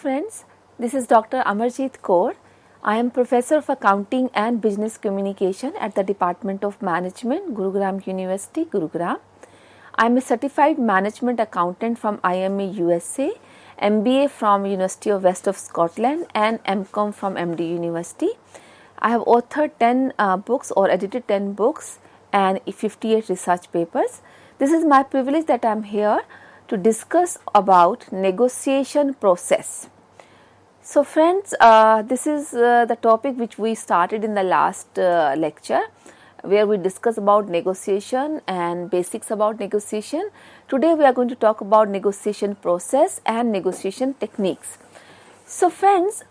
friends, this is Dr. Amarjeet Kaur. I am Professor of Accounting and Business Communication at the Department of Management, Gurugram University, Gurugram. I am a certified management accountant from IMA USA, MBA from University of West of Scotland and MCom from MD University. I have authored 10 books or edited 10 books and 58 research papers. This is my privilege that I am here to discuss about negotiation process. So friends, this is the topic which we started in the last lecture, where we discuss about negotiation and basics about negotiation. Today we are going to talk about negotiation process and negotiation techniques. So friends,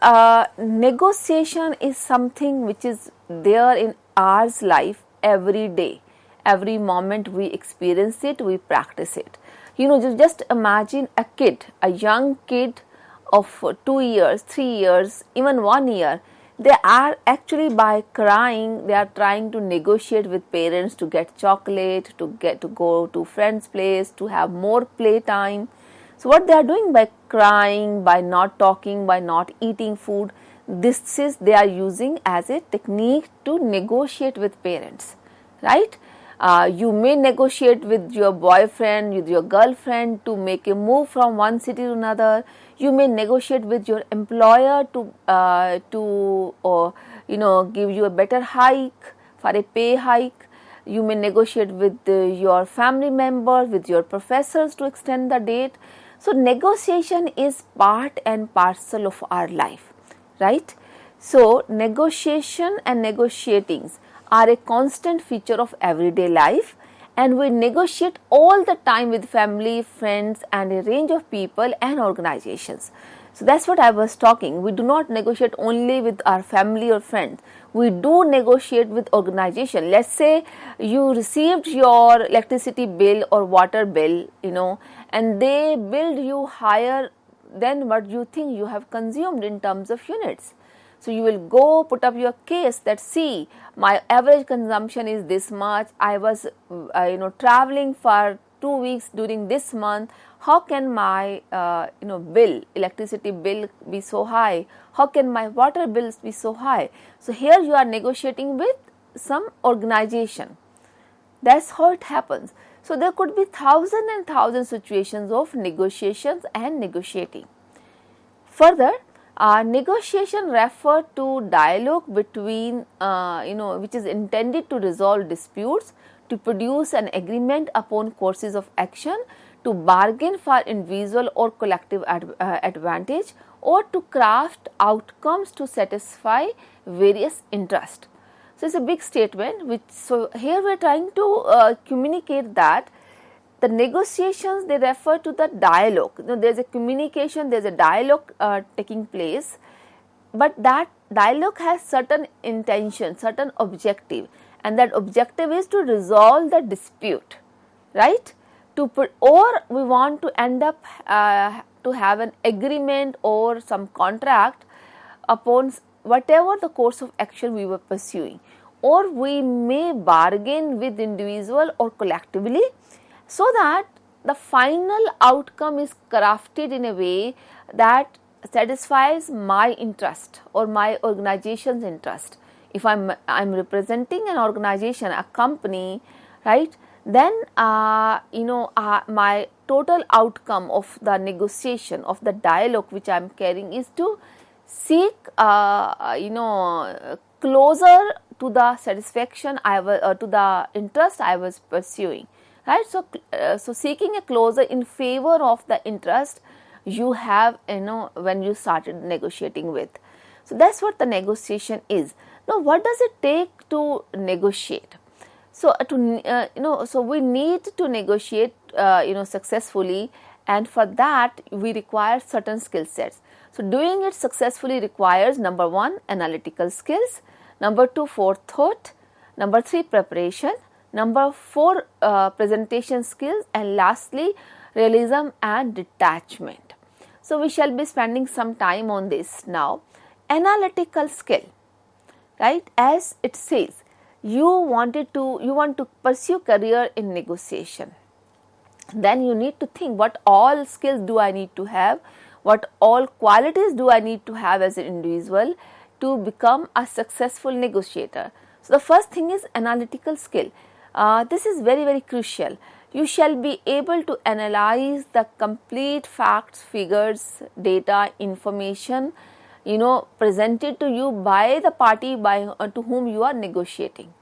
negotiation is something which is there in our life every day. Every moment we experience it, we practice it. Just imagine a kid, a young kid of 2 years, 3 years, even 1 year. They are actually, by crying, they are trying to negotiate with parents to get chocolate, to go to friend's place, to have more playtime. So what they are doing by crying, by not talking, by not eating food, this is they are using as a technique to negotiate with parents, right? You may negotiate with your boyfriend, with your girlfriend to make a move from one city to another. You may negotiate with your employer to give you a better hike, for a pay hike. You may negotiate with your family members, with your professors to extend the date. So negotiation is part and parcel of our life, right? So negotiation and negotiatings are a constant feature of everyday life, and we negotiate all the time with family, friends and a range of people and organizations. So that's what I was talking. We do not negotiate only with our family or friends. We do negotiate with organization. Let's say you received your electricity bill or water bill, and they billed you higher than what you think you have consumed in terms of units. So you will go put up your case that, see, my average consumption is this much. I was traveling for 2 weeks during this month. How can my electricity bill be so high? How can my water bills be so high? So here you are negotiating with some organization. That's how it happens. So there could be thousands and thousands situations of negotiations and negotiating. Further, negotiation refer to dialogue between, which is intended to resolve disputes, to produce an agreement upon courses of action, to bargain for individual or collective advantage, or to craft outcomes to satisfy various interests. So it's a big statement. So here we are trying to communicate that the negotiations, they refer to the dialogue. There is a communication, there is a dialogue taking place, but that dialogue has certain intention, certain objective, and that objective is to resolve the dispute, right? Or we want to end up to have an agreement or some contract upon whatever the course of action we were pursuing, or we may bargain with individual or collectively, so that the final outcome is crafted in a way that satisfies my interest or my organization's interest. If I'm representing an organization, a company, right, then my total outcome of the negotiation, of the dialogue which I'm carrying, is to seek closer to the satisfaction to the interest I was pursuing. Right, so seeking a closer in favor of the interest you have, when you started negotiating with. So that's what the negotiation is. Now, what does it take to negotiate? So so we need to negotiate, successfully, and for that we require certain skill sets. So doing it successfully requires, number 1, analytical skills, number 2, forethought, number 3, preparation, number 4, presentation skills, and lastly, realism and detachment. So we shall be spending some time on this now. Analytical skill, right? As it says, you want to pursue career in negotiation. Then you need to think, what all skills do I need to have? what all qualities do I need to have as an individual to become a successful negotiator. So, the first thing is analytical skill. This is very, very crucial. You shall be able to analyze the complete facts, figures, data, information, presented to you by the party to whom you are negotiating,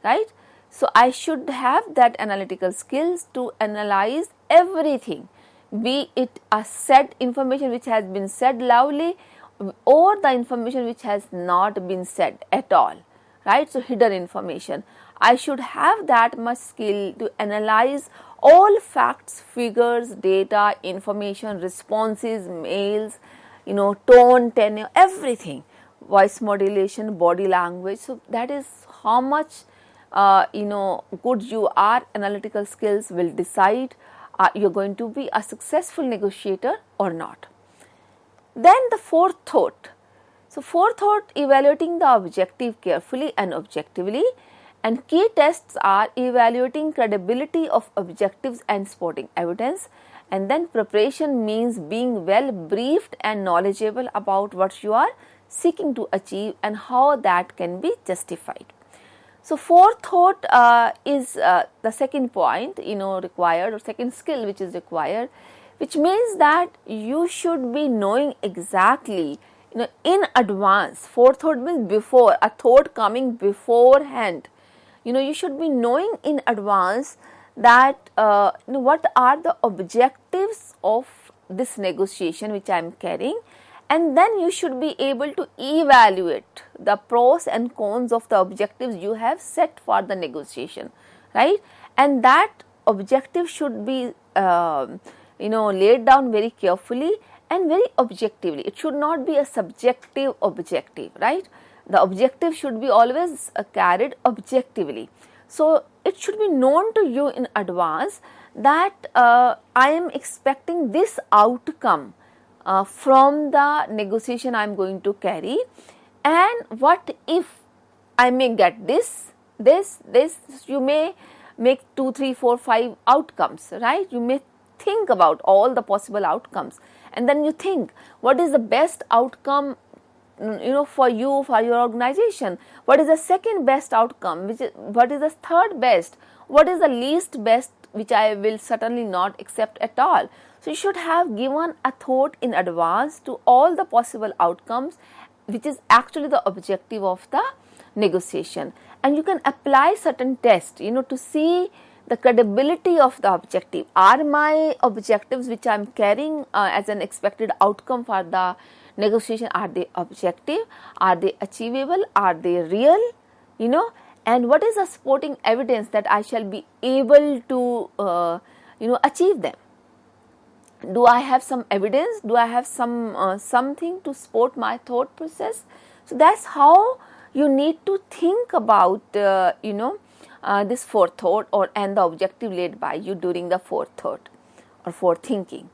right? So, I should have that analytical skills to analyze everything, be it a said information which has been said loudly or the information which has not been said at all, right? So, hidden information. I should have that much skill to analyze all facts, figures, data, information, responses, mails, tone, tenor, everything, voice modulation, body language. So, that is how much good you are. Analytical skills will decide you are going to be a successful negotiator or not. Then the fourth thought. So, fourth thought, evaluating the objective carefully and objectively, and key tests are evaluating credibility of objectives and supporting evidence. And then preparation means being well briefed and knowledgeable about what you are seeking to achieve and how that can be justified. So, fourth thought is the second point required, or second skill which is required, which means that you should be knowing exactly in advance. Fourth thought means before, a thought coming beforehand. You should be knowing in advance that what are the objectives of this negotiation which I am carrying, and then you should be able to evaluate the pros and cons of the objectives you have set for the negotiation, right? And that objective should be laid down very carefully and very objectively. It should not be a subjective objective, right? The objective should be always carried objectively. So, it should be known to you in advance that I am expecting this outcome from the negotiation I am going to carry, and what if I may get this, you may make 2, 3, 4, 5 outcomes, right? You may think about all the possible outcomes, and then you think what is the best outcome for you, for your organization, what is the second best outcome, what is the third best, what is the least best which I will certainly not accept at all. So, you should have given a thought in advance to all the possible outcomes, which is actually the objective of the negotiation, and you can apply certain tests to see the credibility of the objective. Are my objectives which I am carrying as an expected outcome for the negotiation, are they objective, are they achievable, are they real, and what is the supporting evidence that I shall be able to achieve them. Do I have some evidence, do I have some something to support my thought process? So, that is how you need to think about this fourth thought and the objective laid by you during the fourth thought or forethinking.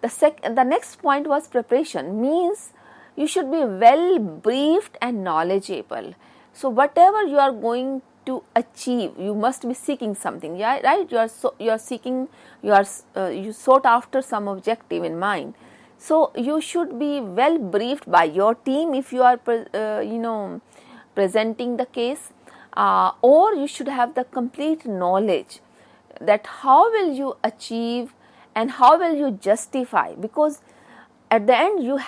The next point was preparation, means you should be well briefed and knowledgeable. So, whatever you are going to achieve, you must be seeking something, yeah, right? You sought after some objective in mind. So, you should be well briefed by your team if you are presenting the case, or you should have the complete knowledge that how will you achieve and how will you justify, because at the end you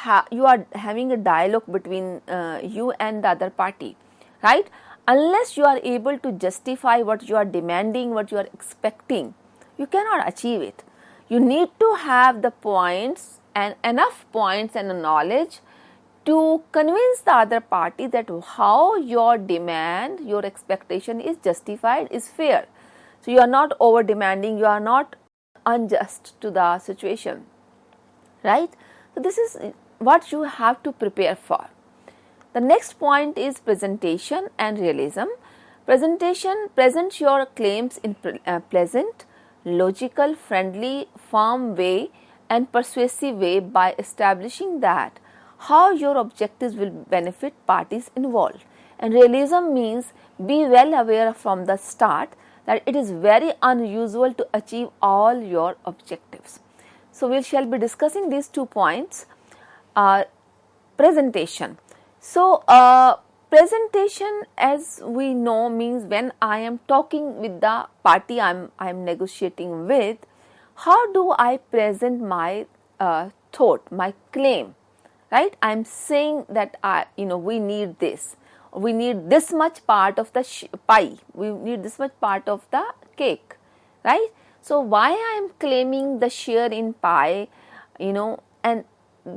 are having a dialogue between you and the other party, right? Unless you are able to justify what you are demanding, what you are expecting, you cannot achieve it. You need to have the points and enough points and knowledge to convince the other party that how your demand, your expectation is justified, is fair. So, you are not over demanding, you are not unjust to the situation, right? So, this is what you have to prepare for. The next point is presentation and realism. Presentation, present your claims in pleasant, logical, friendly, firm way and persuasive way by establishing that how your objectives will benefit parties involved. And realism means be well aware from the start that it is very unusual to achieve all your objectives. So, we shall be discussing these 2 points. Presentation. So, presentation, as we know, means when I am talking with the party I am negotiating with, how do I present my thought, my claim, right? I am saying that we need this, we need this much part of the pie, we need this much part of the cake, right? So, why I am claiming the share in pie, and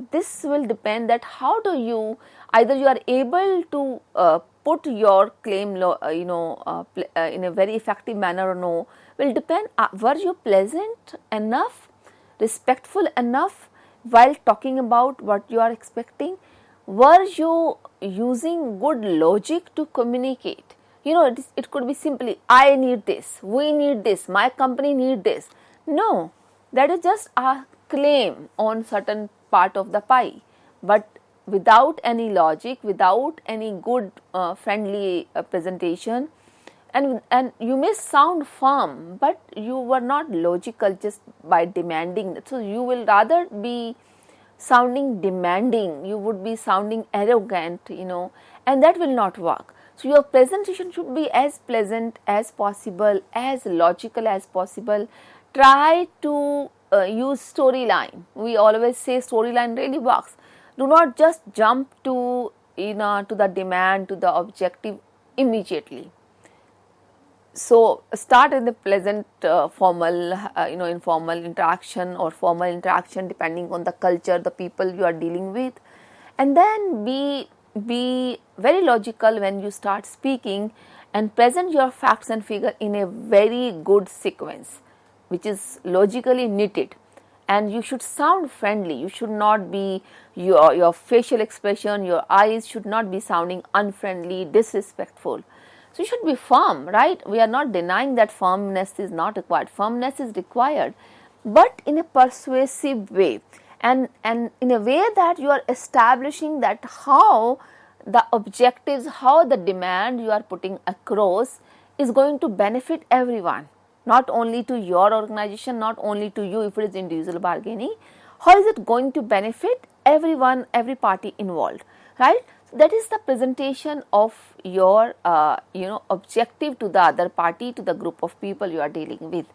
this will depend that how do you, either you are able to put your claim in a very effective manner or no, will depend, were you pleasant enough, respectful enough while talking about what you are expecting, were you using good logic to communicate. It could be simply, I need this, we need this, my company need this. No, that is just a claim on certain part of the pie, but without any logic, without any good friendly presentation, and you may sound firm, but you were not logical just by demanding. So, you will rather be sounding demanding, you would be sounding arrogant, and that will not work. So, your presentation should be as pleasant as possible, as logical as possible. Try to use storyline. We always say storyline really works. Do not just jump to to the demand, to the objective immediately. So, start in the pleasant formal, informal interaction or formal interaction, depending on the culture, the people you are dealing with, and then be very logical when you start speaking, and present your facts and figure in a very good sequence, which is logically knitted. And you should sound friendly. You should not be, your facial expression, your eyes should not be sounding unfriendly, disrespectful. So, you should be firm, right? We are not denying that firmness is not required. Firmness is required, but in a persuasive way, and in a way that you are establishing that how the objectives, how the demand you are putting across is going to benefit everyone, not only to your organization, not only to you if it is individual bargaining. How is it going to benefit everyone, every party involved, right? That is the presentation of your objective to the other party, to the group of people you are dealing with.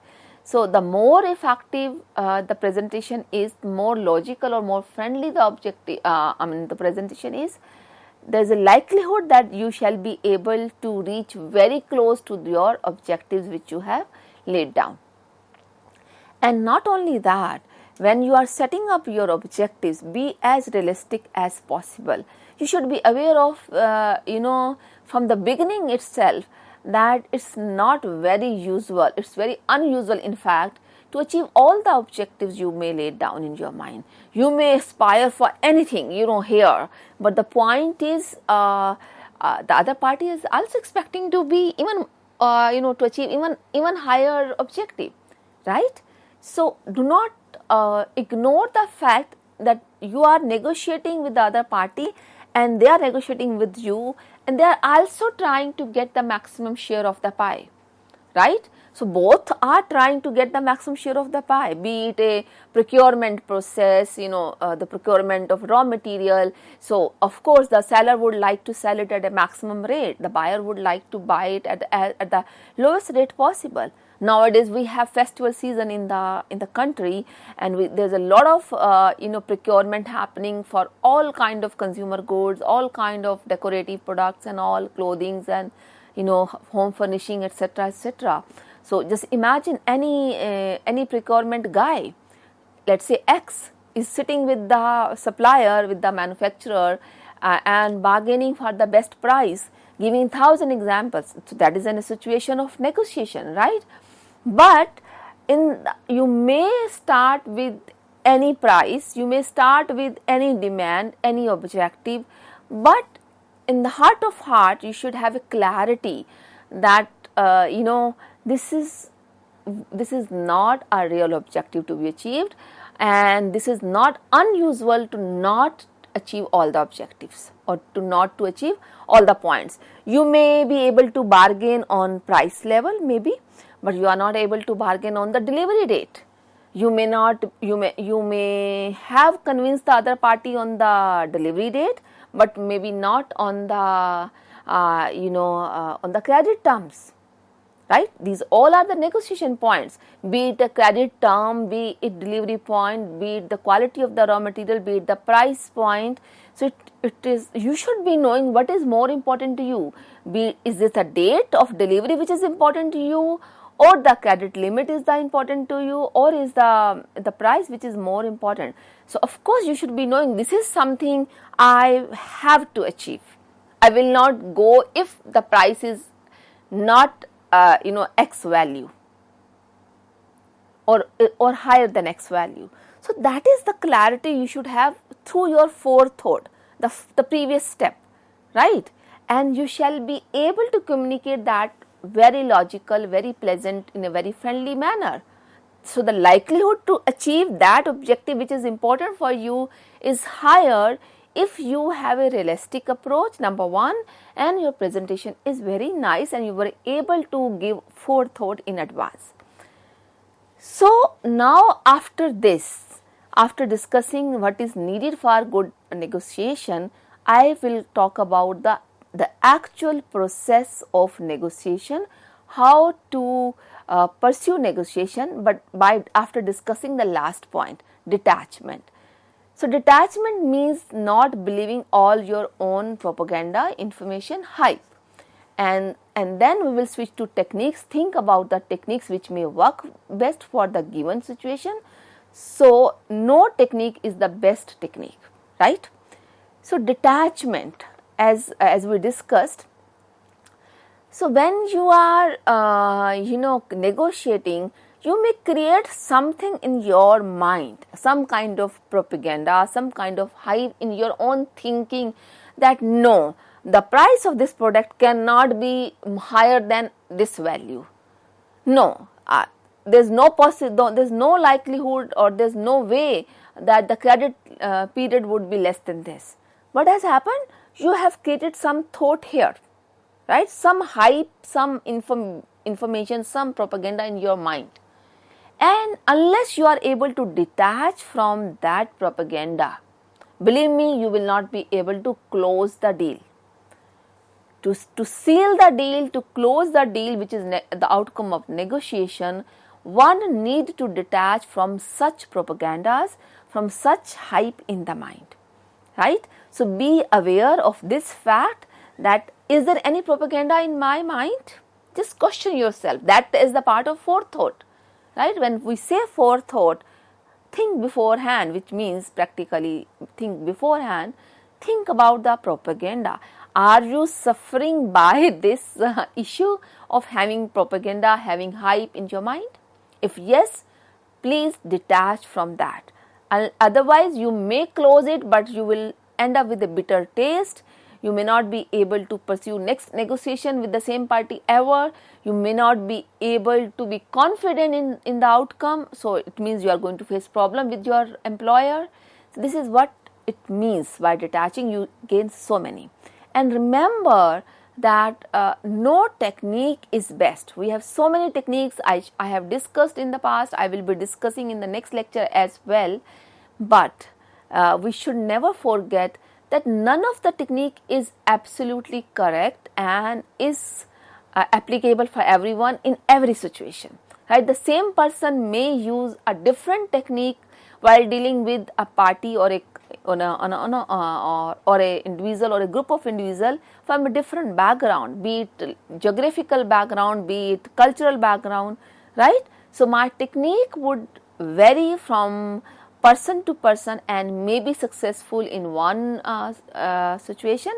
So, the more effective the presentation is, more logical or more friendly the objective, the presentation is, there is a likelihood that you shall be able to reach very close to your objectives which you have laid down. And not only that, when you are setting up your objectives, be as realistic as possible. You should be aware of, from the beginning itself, that it's not very usual, it's very unusual in fact, to achieve all the objectives you may lay down in your mind. You may aspire for anything, here, but the point is, the other party is also expecting to be even, to achieve even higher objective, right? So, do not ignore the fact that you are negotiating with the other party and they are negotiating with you, and they are also trying to get the maximum share of the pie, right? So, both are trying to get the maximum share of the pie, be it a procurement process, the procurement of raw material. So, of course, the seller would like to sell it at a maximum rate, the buyer would like to buy it at the lowest rate possible. Nowadays, we have festival season in the country, and there's a lot of procurement happening for all kind of consumer goods, all kind of decorative products, and all clothings and home furnishing, etc., etc. So, just imagine any procurement guy, let's say X, is sitting with the supplier, with the manufacturer, and bargaining for the best price, giving 1,000 examples. So, that is in a situation of negotiation, right? But you may start with any price, you may start with any demand, any objective, but in the heart of heart, you should have a clarity that this is not a real objective to be achieved, and this is not unusual to not achieve all the objectives or to achieve all the points. You may be able to bargain on price level, maybe, but you are not able to bargain on the delivery date, You may not, you may have convinced the other party on the delivery date, but maybe not on the on the credit terms, right? These all are the negotiation points, be it a credit term, be it delivery point, be it the quality of the raw material, be it the price point. So it is, you should be knowing what is more important to you. Is this a date of delivery which is important to you, or the credit limit is the important to you, or is the price which is more important? So of course you should be knowing this is something I have to achieve. I will not go if the price is not X value or higher than X value. So that is the clarity you should have through your forethought, the previous step, right? And you shall be able to communicate that very logical, very pleasant, in a very friendly manner. So the likelihood to achieve that objective which is important for you is higher if you have a realistic approach, number one, and your presentation is very nice and you were able to give forethought in advance. So now after this, after discussing what is needed for good negotiation, I will talk about the actual process of negotiation, how to pursue negotiation, but after discussing the last point, detachment. So detachment means not believing all your own propaganda, information, hype. And then we will switch to techniques, think about the techniques which may work best for the given situation. So no technique is the best technique, right? So detachment, as we discussed, so when you are negotiating, you may create something in your mind, some kind of propaganda, some kind of hype in your own thinking that no, the price of this product cannot be higher than this value. No, there's no likelihood, or there's no way that the credit period would be less than this. What has happened? You have created some thought here, right? Some hype, some information, some propaganda in your mind. And unless you are able to detach from that propaganda, believe me, you will not be able to close the deal. To seal the deal, to close the deal, which is the outcome of negotiation, one need to detach from such propagandas, from such hype in the mind, right? So be aware of this fact, that is there any propaganda in my mind? Just question yourself. That is the part of forethought, right? When we say forethought, think beforehand, which means practically think beforehand, think about the propaganda. Are you suffering by this issue of having propaganda, having hype in your mind? If yes, please detach from that. Otherwise, you may close it, but you will end up with a bitter taste. You may not be able to pursue next negotiation with the same party ever. You may not be able to be confident in the outcome. So it means you are going to face problem with your employer. So this is what it means by detaching. You gain so many. And remember that no technique is best. We have so many techniques I have discussed in the past. I will be discussing in the next lecture as well. But we should never forget that none of the technique is absolutely correct and is applicable for everyone in every situation, right? The same person may use a different technique while dealing with a party or a individual or a group of individual from a different background, be it geographical background, be it cultural background, right? So my technique would vary from person to person and may be successful in one situation,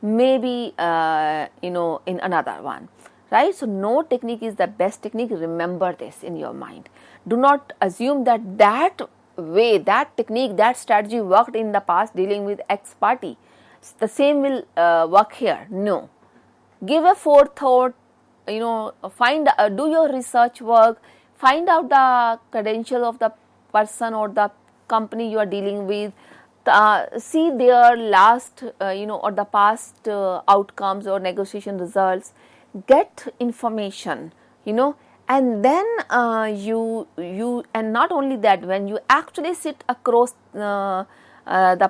maybe in another one, right? So no technique is the best technique. Remember this in your mind. Do not assume that way, that technique, that strategy worked in the past dealing with X party, the same will work here. No, give a forethought, do your research work, find out the credentials of the person or the company you are dealing with, see their last or the past outcomes or negotiation results, get information, And then you and not only that, when you actually sit across the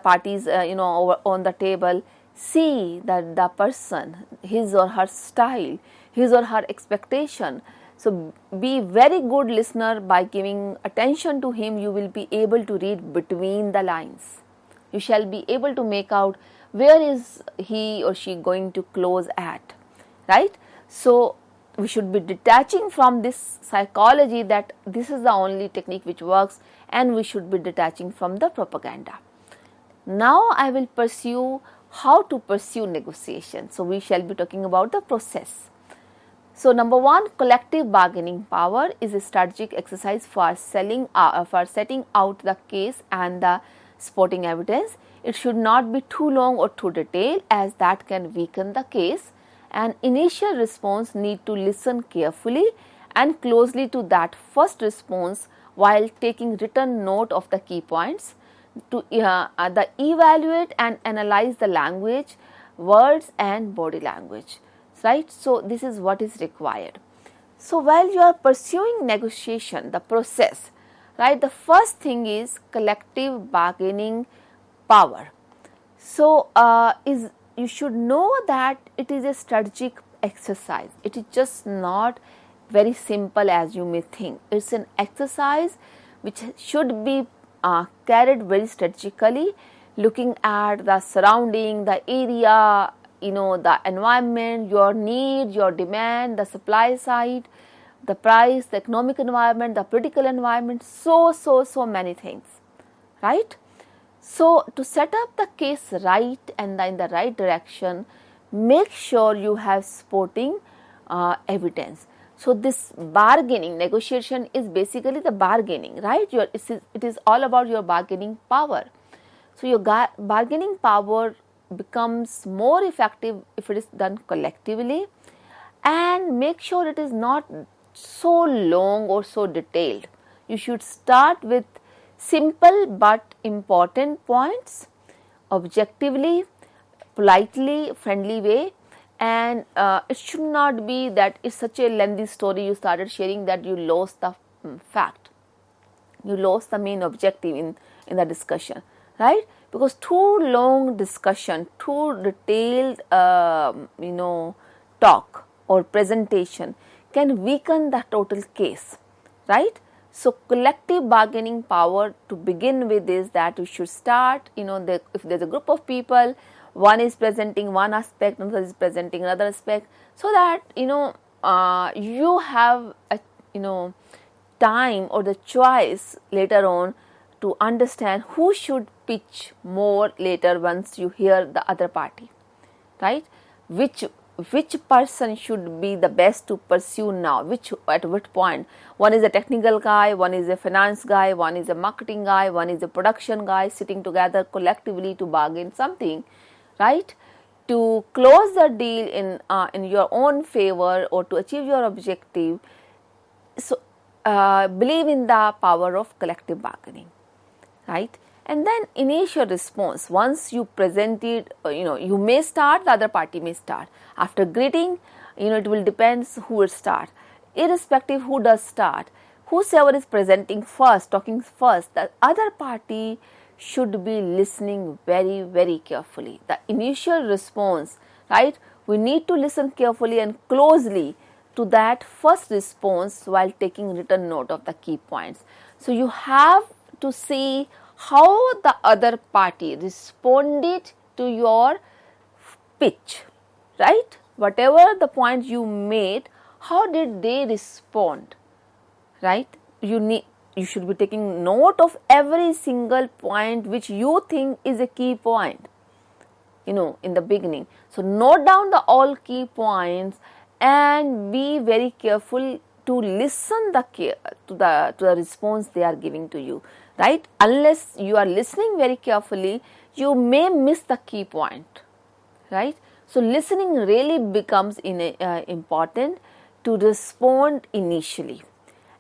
parties over on the table, see that the person, his or her style, his or her expectation. So be very good listener. By giving attention to him, you will be able to read between the lines. You shall be able to make out where is he or she going to close at, right? So we should be detaching from this psychology that this is the only technique which works, and we should be detaching from the propaganda. Now I will pursue how to pursue negotiation. So we shall be talking about the process. So number one, collective bargaining power is a strategic exercise for setting out the case and the supporting evidence. It should not be too long or too detailed, as that can weaken the case. An initial response need to listen carefully and closely to that first response while taking written note of the key points, to evaluate and analyze the language, words and body language, right? So this is what is required. So while you are pursuing negotiation, the process, right, the first thing is collective bargaining power. So you should know that it is a strategic exercise. It is just not very simple as you may think. It's an exercise which should be carried very strategically, looking at the surrounding, the area, the environment, your need, your demand, the supply side, the price, the economic environment, the political environment, so many things, right? So to set up the case right and in the right direction, make sure you have supporting evidence. So this bargaining, negotiation is basically the bargaining, right? It is all about your bargaining power. So your bargaining power becomes more effective if it is done collectively, and make sure it is not so long or so detailed. You should start with simple but important points, objectively, politely, friendly way, and it should not be that it's such a lengthy story you started sharing that you lost the fact, you lost the main objective in the discussion, right? Because too long discussion, too detailed talk or presentation can weaken the total case, right? So collective bargaining power to begin with is that you should start, if there's a group of people, one is presenting one aspect, another is presenting another aspect, so that you have a time or the choice later on to understand who should pitch more later once you hear the other party, right? Which person should be the best to pursue now, at what point. One is a technical guy, one is a finance guy, one is a marketing guy, one is a production guy, sitting together collectively to bargain something, right, to close the deal in your own favor or to achieve your objective. So believe in the power of collective bargaining, right? And then initial response, once you present it, you may start, the other party may start. After greeting, it will depend who will start. Irrespective who does start, whosoever is presenting first, talking first, the other party should be listening very, very carefully. The initial response, right? We need to listen carefully and closely to that first response while taking written note of the key points. So you have to see how the other party responded to your pitch, right? Whatever the point you made, how did they respond, right? You should be taking note of every single point which you think is a key point, in the beginning. So note down all key points and be very careful to listen to the response they are giving to you, right? Unless you are listening very carefully, you may miss the key point, right? So listening really becomes important to respond initially,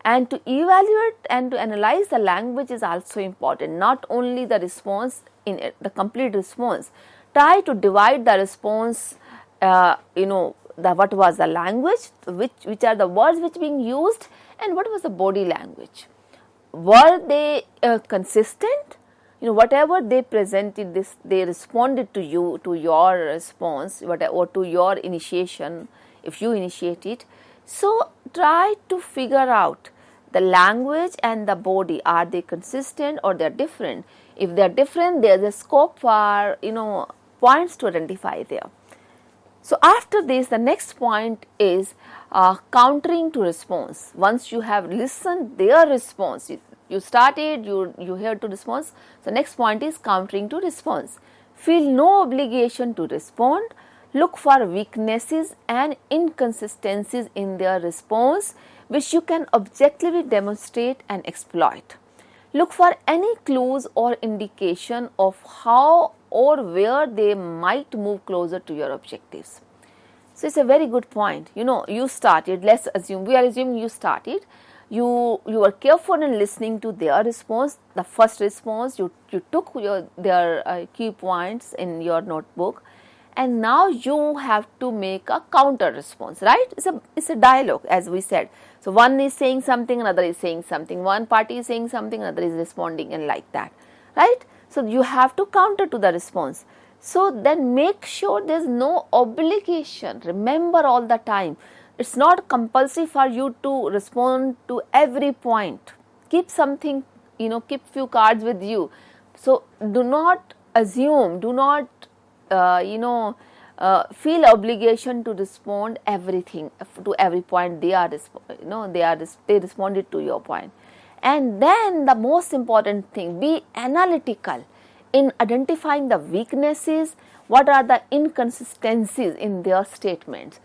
and to evaluate and to analyze the language is also important. Not only the response the complete response. Try to divide the response what was the language, which are the words which being used, and what was the body language. Were they consistent? Whatever they presented, this they responded to you, to your response, or to your initiation, if you initiate it. So try to figure out the language and the body, are they consistent or they are different. If they are different, there is a scope for points to identify there. So after this, the next point is countering to response. Once you have listened their response, you started, you heard to response. So next point is countering to response. Feel no obligation to respond. Look for weaknesses and inconsistencies in their response, which you can objectively demonstrate and exploit. Look for any clues or indication of how or where they might move closer to your objectives. So it's a very good point. You started, let's assume, we are assuming you started, you were careful in listening to their response, the first response, you took their key points in your notebook, and now you have to make a counter response, right? It's a dialogue, as we said. So one is saying something, another is saying something, one party is saying something, another is responding, and like that, right? So you have to counter to the response. So then make sure there is no obligation. Remember all the time, it's not compulsory for you to respond to every point. Keep something, keep few cards with you. So do not assume, do not feel obligation to respond everything to every point they responded to your point. And then the most important thing, be analytical in identifying the weaknesses, what are the inconsistencies in their statements.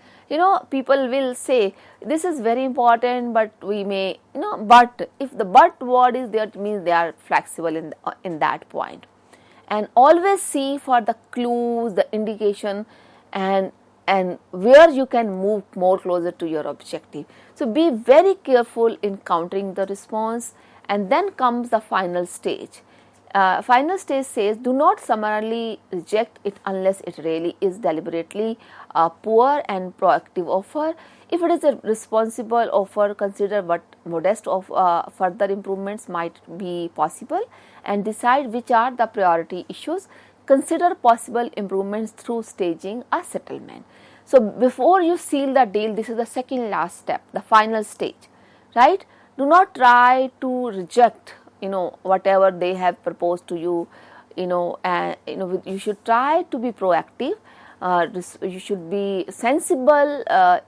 People will say this is very important, but we may, but if the but word is there, it means they are flexible in that point. And always see for the clues, the indication, and where you can move more closer to your objective. So be very careful in countering the response. And then comes the final stage. Final stage says, do not summarily reject it unless it really is deliberately poor and proactive offer. If it is a responsible offer, consider what modest of further improvements might be possible and decide which are the priority issues. Consider possible improvements through staging a settlement. So before you seal the deal, this is the second last step, the final stage, right? Do not try to reject, whatever they have proposed to you, and you should try to be proactive. You should be sensible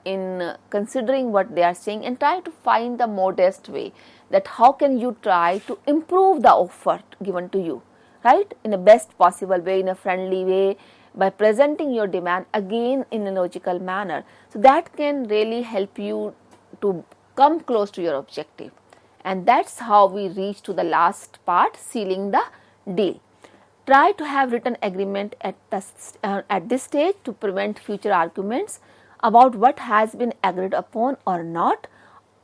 in considering what they are saying and try to find the modest way that how can you try to improve the offer given to you, right, in a best possible way, in a friendly way, by presenting your demand again in a logical manner. So that can really help you to come close to your objective. And that's how we reach to the last part, sealing the deal. Try to have written agreement at this stage to prevent future arguments about what has been agreed upon or not.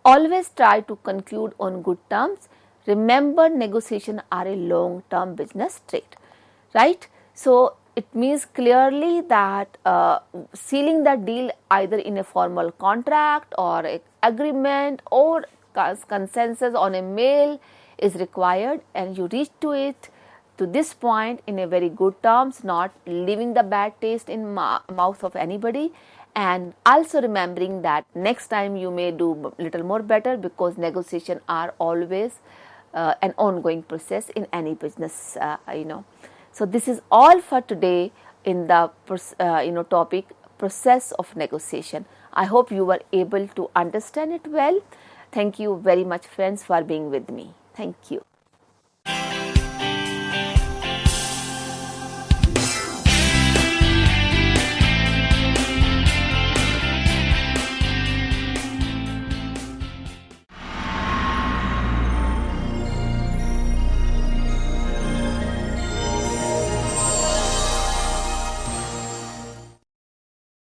Always try to conclude on good terms. Remember, negotiations are a long-term business trade, right? So it means clearly that sealing the deal either in a formal contract or an agreement or consensus on a mail is required, and you reach to this point in a very good terms, not leaving the bad taste in mouth of anybody, and also remembering that next time you may do little more better, because negotiation are always an ongoing process in any business, So this is all for today in the topic process of negotiation. I hope you were able to understand it well. Thank you very much, friends, for being with me. Thank you.